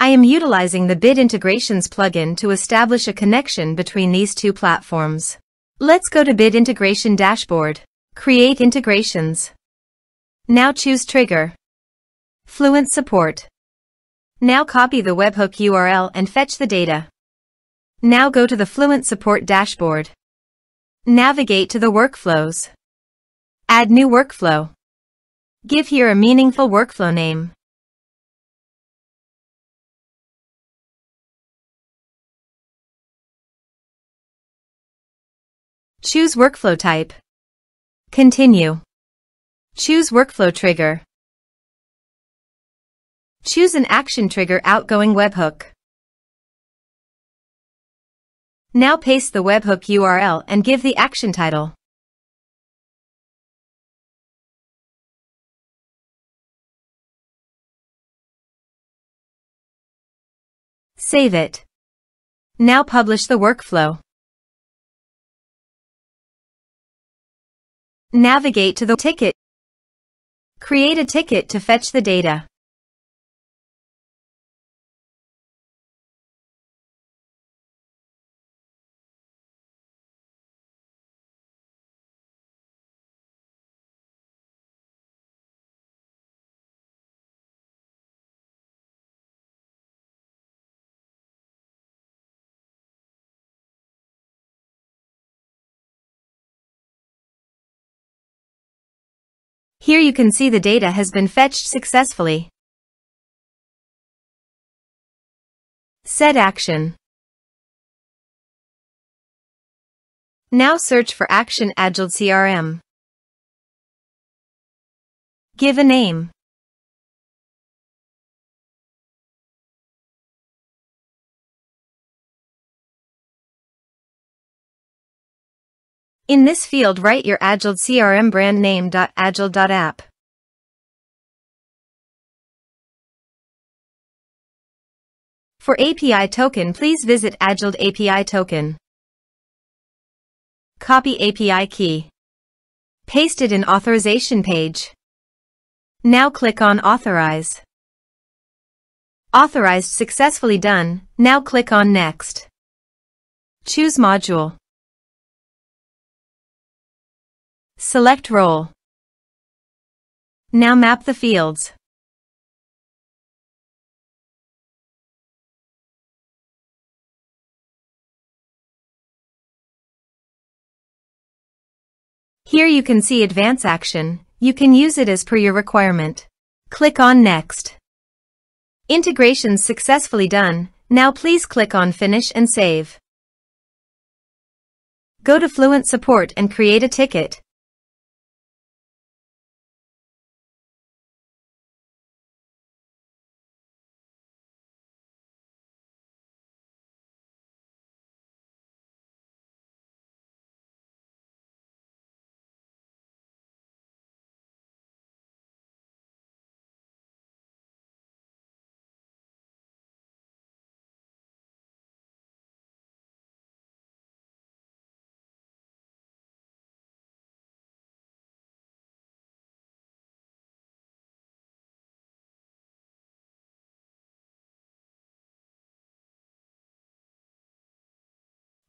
I am utilizing the Bit Integrations plugin to establish a connection between these two platforms. Let's go to Bit Integration Dashboard. Create integrations. Now choose Trigger. Fluent Support. Now copy the webhook URL and fetch the data. Now go to the Fluent Support dashboard. Navigate to the workflows. Add new workflow. Give here a meaningful workflow name. Choose workflow type. Continue. Choose workflow trigger. Choose an action trigger outgoing webhook. Now paste the webhook URL and give the action title. Save it. Now publish the workflow. Navigate to the ticket. Create a ticket to fetch the data. Here you can see the data has been fetched successfully. Set action. Now search for action Agiled CRM. Give a name. In this field, write your Agiled CRM brand name. Agiled.app. For API token, please visit Agiled API token. Copy API key. Paste it in authorization page. Now click on Authorize. Authorized successfully done. Now click on Next. Choose module. Select role. Now map the fields. Here you can see advance action. You can use it as per your requirement. Click on Next. Integrations successfully done. Now please click on Finish and save. Go to Fluent Support and create a ticket.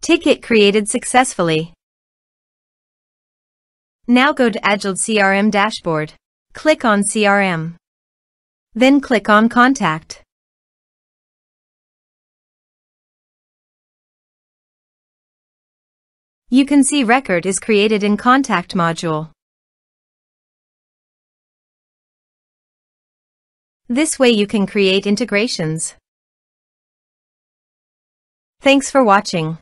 Ticket created successfully. Now go to Agiled CRM dashboard. Click on CRM. Then click on Contact. You can see record is created in Contact module. This way you can create integrations. Thanks for watching.